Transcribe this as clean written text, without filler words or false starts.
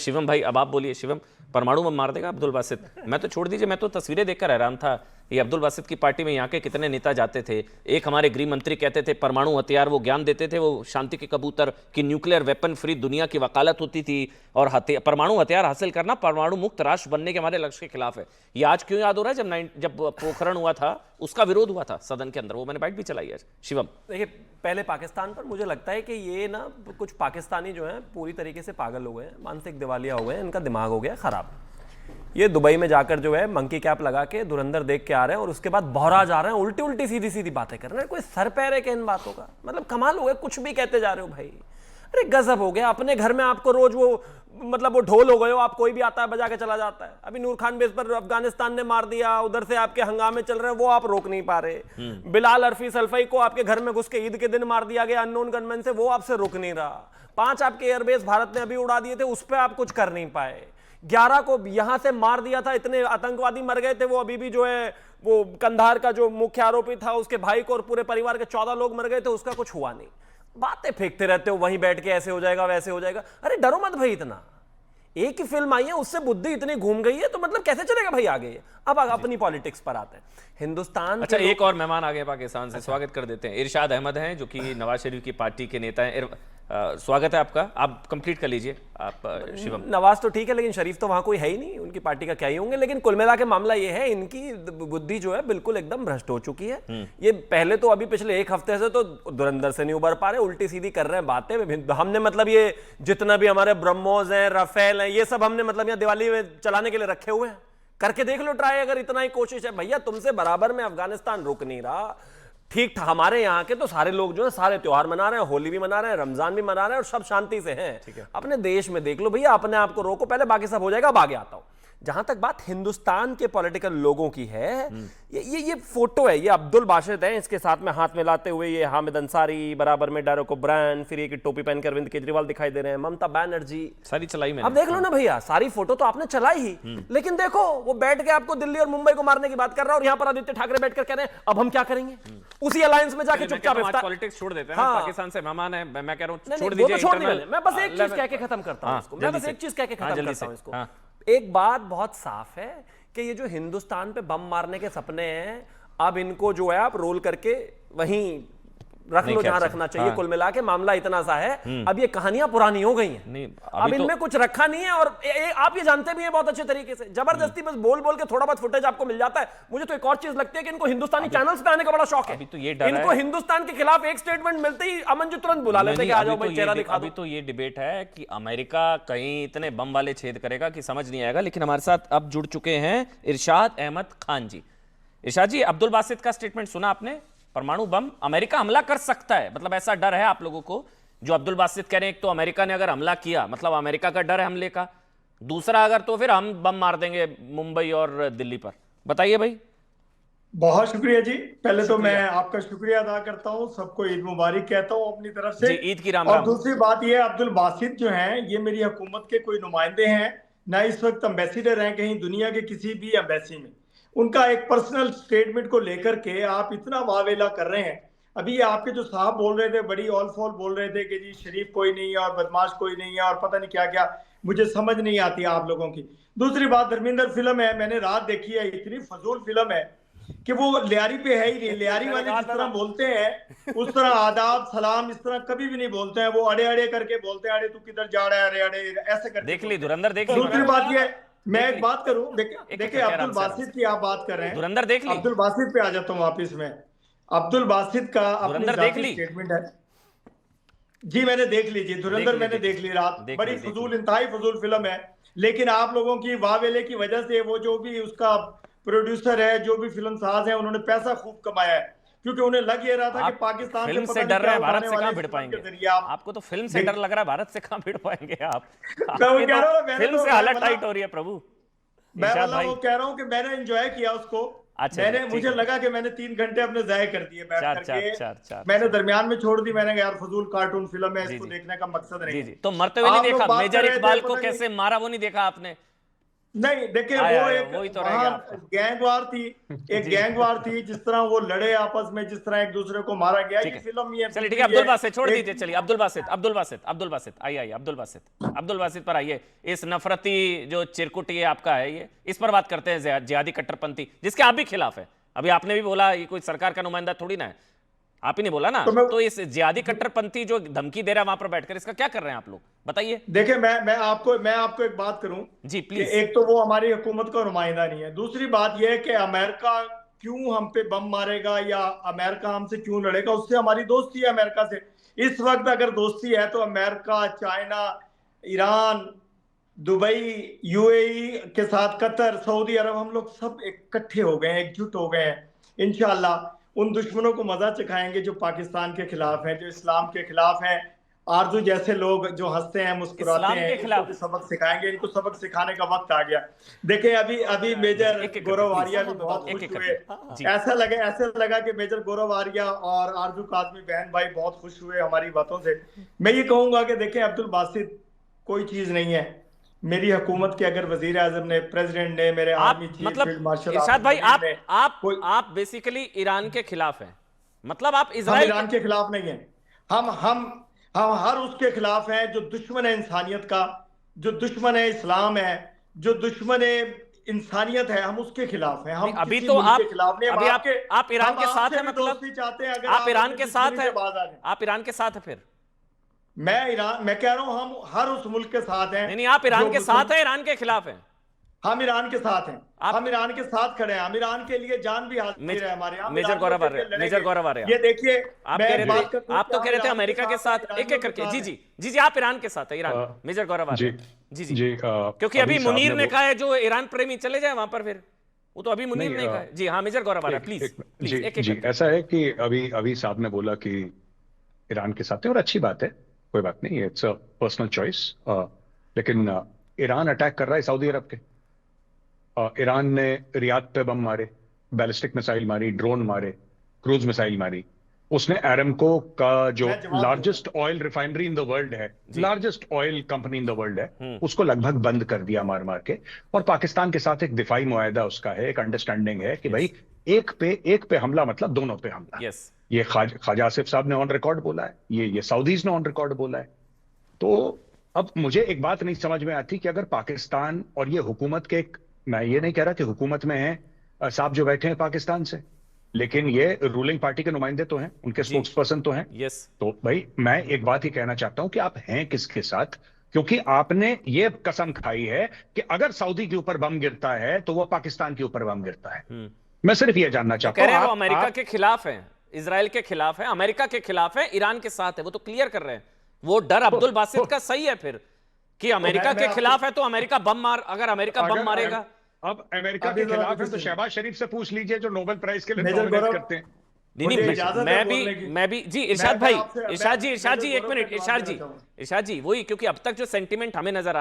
शिवम भाई, अब आप बोलिए। शिवम, परमाणु बम मार देगा अब्दुल बासित? मैं तो छोड़ दीजिए, मैं तो तस्वीरें देखकर हैरान था। ये अब्दुल बासित की पार्टी में यहाँ के कितने नेता जाते थे। एक हमारे गृह मंत्री कहते थे परमाणु हथियार, वो ज्ञान देते थे, वो शांति के कबूतर की न्यूक्लियर वेपन फ्री दुनिया की वकालत होती थी। और परमाणु हथियार हासिल करना परमाणु मुक्त राष्ट्र बनने के हमारे लक्ष्य के खिलाफ है। ये आज क्यों याद हो रहा है? जब पोखरण हुआ था उसका विरोध हुआ था सदन के अंदर, वो मैंने बाइट भी चलाई आज। शिवम, देखिए, पहले पाकिस्तान पर मुझे लगता है कि ये ना कुछ पाकिस्तानी जो हैं पूरी तरीके से पागल हो गए हैं, मानसिक दिवालिया हो गए हैं, इनका दिमाग हो गया खराब। ये दुबई में जाकर जो है मंकी कैप लगा के धुरंधर देख के आ रहे हैं और उसके बाद बहरा जा रहे हैं, उल्टी उल्टी सीधी सीधी बातें कर रहे हैं। कोई सर पैर है क्या इन बातों का? मतलब कमाल हो गया, कुछ भी कहते जा रहे हो भाई। अरे गजब हो गया। अपने घर में आपको रोज वो मतलब वो ढोल हो गए हो, आप कोई भी आता है बजा के चला जाता है। अभी नूर खान बेस पर अफगानिस्तान ने मार दिया, उधर से आपके हंगामे चल रहे हैं, वो आप रोक नहीं पा रहे। बिलाल अरफी सल्फई को आपके घर में घुस के ईद के दिन मार दिया गया अननोन गनमैन से, वो आपसे रुक नहीं रहा। 5 आपके एयरबेस भारत ने अभी उड़ा दिए थे, उस पर आप कुछ कर नहीं पाए। 11 को यहां से मार दिया था, इतने आतंकवादी मर गए थे। वो अभी भी जो है वो कंधार का जो मुख्य आरोपी था उसके भाई को और पूरे परिवार के 14 लोग मर गए थे, उसका कुछ हुआ नहीं। बातें फेंकते रहते हो वहीं बैठ के, ऐसे हो जाएगा वैसे हो जाएगा। अरे डरो मत भाई, इतना एक ही फिल्म आई है उससे बुद्धि इतनी घूम गई है, तो मतलब कैसे चलेगा भाई आगे। अब अपनी पॉलिटिक्स पर आते हैं। हिंदुस्तान अच्छा, एक और मेहमान आ गए पाकिस्तान से, स्वागत कर देते हैं। इरशाद अहमद हैं जो कि नवाज शरीफ की पार्टी के नेता हैं। स्वागत है आपका, आप कंप्लीट कर लीजिए आप। शिवम, नवाज तो ठीक है, लेकिन शरीफ तो वहां कोई है ही नहीं, उनकी पार्टी का क्या ही होंगे। लेकिन कुल मिला के मामला ये है, इनकी बुद्धि जो है बिल्कुल एकदम भ्रष्ट हो चुकी है। ये पहले तो अभी पिछले एक हफ्ते से तो धुरंधर से नहीं उबर पा रहे, उल्टी सीधी कर रहे हैं बातें। हमने मतलब ये जितना भी हमारे ब्रह्मोस हैं, राफेल हैं, ये सब हमने मतलब यहाँ दिवाली में चलाने के लिए रखे हुए हैं। करके देख लो ट्राई, अगर इतना ही कोशिश है। भैया तुमसे बराबर में अफगानिस्तान रुक नहीं रहा। ठीक था, हमारे यहाँ के तो सारे लोग जो है सारे त्योहार मना रहे हैं, होली भी मना रहे हैं, रमजान भी मना रहे हैं और सब शांति से हैं। अपने देश में देख लो भैया, अपने आप को रोको पहले, बाकी सब हो जाएगा। अब आगे आता हूं। जहां तक बात हिंदुस्तान के पॉलिटिकल लोगों की है, ये फोटो है, ये अब्दुल बासित है, इसके साथ में हाथ मिलाते हुए ये हामिद अंसारी, बराबर में डायरेक्ट ओब्रायन, फिर ये टोपी पहनकर अरविंद केजरीवाल दिखाई दे रहे हैं, ममता बनर्जी, सारी चलाई मैंने। अब देख लो ना भैया, सारी फोटो तो आपने चलाई ही, लेकिन देखो वो बैठ के आपको दिल्ली और मुंबई को मारने की बात कर रहा है, और यहाँ पर आदित्य ठाकरे बैठकर कह रहे हैं अब हम क्या करेंगे। उसी अलायंस में जाके चुपचाप पॉलिटिक्स छोड़ देते हैं। पाकिस्तान से मेहमान है, मैं कह रहा हूं छोड़ वो तो दीजिए। मैं बस एक चीज कह के खत्म करता हूं इसको। मैं बस एक चीज कह के खत्म करता हूं इसको। एक बात बहुत साफ है कि ये जो हिंदुस्तान पे बम मारने के सपने हैं, अब इनको जो है आप रोल करके वहीं रख लो जहां रखना चाहिए। कुल मिला के मामला इतना सा है, अब ये कहानियां पुरानी हो गई हैं, अब इनमें कुछ रखा नहीं है। और आप ये जानते भी हैं बहुत अच्छे तरीके से, जबरदस्ती बस बोल बोल के थोड़ा बहुत फुटेज आपको मिल जाता है। मुझे तो एक और चीज लगती है कि इनको हिंदुस्तानी चैनल्स पे आने का बड़ा शौक है। तो ये इनको हिंदुस्तान के खिलाफ एक स्टेटमेंट मिलते ही अमन जी तुरंत बुला लेते हैं, आ जाओ भाई चेहरा दिखा दो। अभी तो ये डिबेट है कि अमेरिका कहीं इतने बम वाले छेद करेगा कि समझ नहीं आएगा। लेकिन हमारे साथ अब जुड़ चुके हैं इरशाद अहमद खान जी। इरशाद जी, अब्दुल बासित का स्टेटमेंट सुना आपने? परमाणु बम अमेरिका हमला कर सकता है, मतलब ऐसा डर है आप लोगों को? जो अब्दुल बासित कह रहे हैं, एक तो अमेरिका ने अगर हमला किया मतलब अमेरिका का डर है हमले का, दूसरा अगर तो फिर हम बम मार देंगे मुंबई और दिल्ली पर। बताइए भाई। बहुत शुक्रिया जी। पहले तो मैं आपका शुक्रिया अदा करता हूँ, सबको ईद मुबारक कहता हूँ अपनी तरफ से। ईद की राम और राम। दूसरी बात यह, अब्दुल बासित जो हैं ये मेरी हुकूमत के कोई नुमाइंदे हैं, ना इस वक्त एम्बेसिडर हैं कहीं दुनिया के किसी भी एम्बेसी में। उनका एक पर्सनल स्टेटमेंट को लेकर के आप इतना वावेला कर रहे हैं। अभी ये आपके जो साहब बोल रहे थे, बड़ी ऑल फॉल बोल रहे थे कि जी शरीफ कोई नहीं है और बदमाश कोई नहीं है और पता नहीं क्या क्या, मुझे समझ नहीं आती आप लोगों की। दूसरी बात, धर्मेंद्र फिल्म है, मैंने रात देखी है, इतनी फजूल फिल्म है कि वो लियारी पे है ही नहीं। लियारी वाले जिस तरह बोलते हैं उस तरह आदाब सलाम इस तरह कभी भी नहीं बोलते हैं। वो अड़े अड़े करके बोलते हैं, अड़े तू किधर जा रहा है, अड़े अड़े ऐसे करके। देख ली धुरंधर, देख ली। दूसरी बात ये, मैं एक बात करूं, देखिए अब्दुल बासित की आप बात कर रहे हैं, धुरंधर देख ली। अब्दुल बासित पे आ जाता हूं वापिस में। अब्दुल बासित का अपनी जाती स्टेटमेंट है जी, मैंने देख ली जी धुरंधर, मैंने देख ली रात। बड़ी फजूल, इंतहाई फजूल फिल्म है, लेकिन आप लोगों की वावेले की वजह से वो जो भी उसका प्रोड्यूसर है, जो भी फिल्म साज है, उन्होंने पैसा खूब कमाया है, क्योंकि उन्हें लग ये रहा था कि पाकिस्तान फिल्म से डर रहे हैं, भारत से कहां भिड़ पाएंगे। आपको तो फिल्म से डर लग रहा है, भारत से कहां भिड़ पाएंगे आप। फिल्म से हालत टाइट हो रही है प्रभु। मैं वो कह रहा हूँ कि मैंने एंजॉय किया उसको। मैंने, मुझे लगा कि मैंने 3 घंटे अपने जाया कर दिए बैठ करके। मैंने दरमियान में छोड़ दी, मैंने कहा यार फजूल कार्टून फिल्म है, इसको देखने का मकसद नहीं। तो मरते हुए नहीं देखा, मेजर इकबाल को कैसे मारा वो नहीं देखा आपने? नहीं देखिए आया, वो आया, एक वही तो रह गया वहाँ आपका। गैंगवार थी, एक गैंगवार थी, जिस तरह वो लड़े आपस में, जिस तरह एक दूसरे को मारा गया, ठीक ये है, फिल्म ये चलिए ठीक है, अब्दुल बासित छोड़ एक- दीजिए, चलिए अब्दुल बासित, अब्दुल बासित, अब्दुल बासित, आइए आइए, अब्दुल बासित पर आइए। इस नफरती जो चिरकुट ये आपका है, ये इस पर बात करते हैं, जिहादी कट्टरपंथी, जिसके आप भी खिलाफ है। अभी आपने भी बोला ये कोई सरकार का नुमाइंदा थोड़ी ना है, आप ही नहीं बोला ना। तो इस जिहादी कट्टरपंथी जो धमकी दे रहा है वहां पर बैठकर, इसका क्या कर रहे हैं आप लोग, बताइए। देखिए मैं आपको एक बात करूं जी कि प्लीज। एक तो वो हमारी हुकूमत का नुमाइंदा नहीं है, दूसरी बात यह है कि अमेरिका क्यों हम पे बम मारेगा या अमेरिका हमसे क्यों लड़ेगा, उससे हमारी दोस्ती है अमेरिका से। इस वक्त अगर दोस्ती है तो America, China, Iran, Dubai, UAE के साथ कतर, सऊदी अरब, हम लोग सब इकट्ठे हो गए हैं, एकजुट हो गए हैं। इंशाल्लाह उन दुश्मनों को मजा चखाएंगे जो पाकिस्तान के खिलाफ हैं, जो इस्लाम के खिलाफ हैं। आरजू जैसे लोग जो हंसते हैं, मुस्कुराते इस्लाम हैं, के इनको खिलाफ? भी सबक सिखाएंगे, इनको सबक सिखाने का वक्त आ गया। देखिए अभी मेजर एक-एक करके, गौरव please। आर्या भी बहुत खुश एक-एक हुए। करके, जी। ऐसा लगा कि मेजर गौरव आर्या और आरजू काजमी बहन भाई बहुत खुश हुए हमारी बातों से। मैं ये कहूंगा कि देखें अब्दुल बासित कोई चीज नहीं है। मेरी हुकूमत के अगर वजीर आजम ने, प्रेसिडेंट ने, मेरे आप आर्मी चीफ मतलब फील्ड मार्शल इरशाद भाई, आसिफ ने, कोई आप बेसिकली ईरान के खिलाफ हैं, मतलब आप हम इजराइल ईरान के खिलाफ नहीं हैं। हम हर उसके खिलाफ हैं जो दुश्मन है इंसानियत का, जो दुश्मन है इस्लाम है, जो दुश्मन है इंसानियत है, हम उसके खिलाफ हैं। हम अभी किसी तो मुल्क आप के खिलाफ नहीं। अभी आप ईरान के साथ हैं, भी मतलब दोस्ती चाहते हैं, अगर आप ईरान के साथ दुश्मनी हैं, से बाज आ जाएं। आप ईरान के साथ हैं फिर? मैं कह रहा हूं हम हर उस मुल्क के साथ हैं। नहीं, आप ईरान जो के साथ हैं, ईरान के खिलाफ हैं? हम ईरान के साथ हैं, आप- हम ईरान के साथ खड़े हैं, हम ईरान के लिए जान भी हाजिर है हमारे। हम मेजर ईरानियों गौरव के आर्या, लिए लड़ेंगे। मेजर गौरव आर्या, ये देखिए आप मैं कह रहे बात थे, करता हूं आप कि तो हम कह रहे थे ईरान अमेरिका के साथ, हैं, एक एक करके, ईरानियों जी के जी साथ जी जी, आप ईरान के साथ है, ईरान, मेजर गौरव आर्या, जी जी जी क्योंकि अभी मुनीर ने कहा है जो ईरान प्रेमी चले जाए वहां पर, फिर वो तो अभी मुनीर ने कहा है। जी हाँ, major Gaurav Arya, please please, एक एक जी करके। ऐसा है कि अभी साहब ने बोला कि ईरान के साथ है, और अच्छी बात है, कोई बात नहीं, इट्स अ पर्सनल चॉइस। लेकिन ईरान अटैक कर रहा है सऊदी अरब के। ईरान ने रियाद पे बम मारे, बैलिस्टिक मिसाइल मारी, ड्रोन मारे, क्रूज मिसाइल मारी। उसने एरामको का जो मैं जवाब largest oil refinery in the world है, largest oil company in the world है, उसको लगभग बंद कर दिया मार मार के। और पाकिस्तान के साथ एक दिफाई मुआहदा उसका है, एक अंडरस्टैंडिंग है कि भाई एक पे हमला मतलब दोनों पे हमला। यस, ये ख्वाजा आसिफ साहब ने ऑन रिकॉर्ड बोला है, ये सऊदीज ने ऑन रिकॉर्ड बोला है। तो अब मुझे एक बात नहीं समझ में आती कि अगर पाकिस्तान और ये हुकूमत के मैं ये नहीं कह रहा कि हुकूमत में है साहब जो बैठे हैं पाकिस्तान से, लेकिन ये रूलिंग पार्टी के नुमाइंदे तो हैं, उनके स्पोक्स पर्सन तो हैं। यस, तो भाई मैं एक बात ही कहना चाहता हूं कि आप हैं किसके साथ, क्योंकि आपने ये कसम खाई है कि अगर सऊदी के ऊपर बम गिरता है तो वो पाकिस्तान के ऊपर बम गिरता है। मैं सिर्फ ये जानना कह चाहता रहे हैं वो हूं अमेरिका के खिलाफ है, इजराइल के खिलाफ है, अमेरिका के खिलाफ है, ईरान के साथ है, वो तो क्लियर कर रहे हैं। वो डर अब्दुल बासित का सही है फिर कि अमेरिका के खिलाफ है तो अमेरिका अगर अमेरिका बम मारेगा। अब अमेरिका के खिलाफ है तो शहबाज शरीफ से पूछ लीजिए जो नोबेल प्राइज के लिए मेजर नॉमिनेट गौरव, करते हैं। नहीं, मैं भी जी, इरशाद भाई, इरशाद जी, एक मिनट, इरशाद जी, वही, क्योंकि अब तक जो सेंटिमेंट हमें नजर आ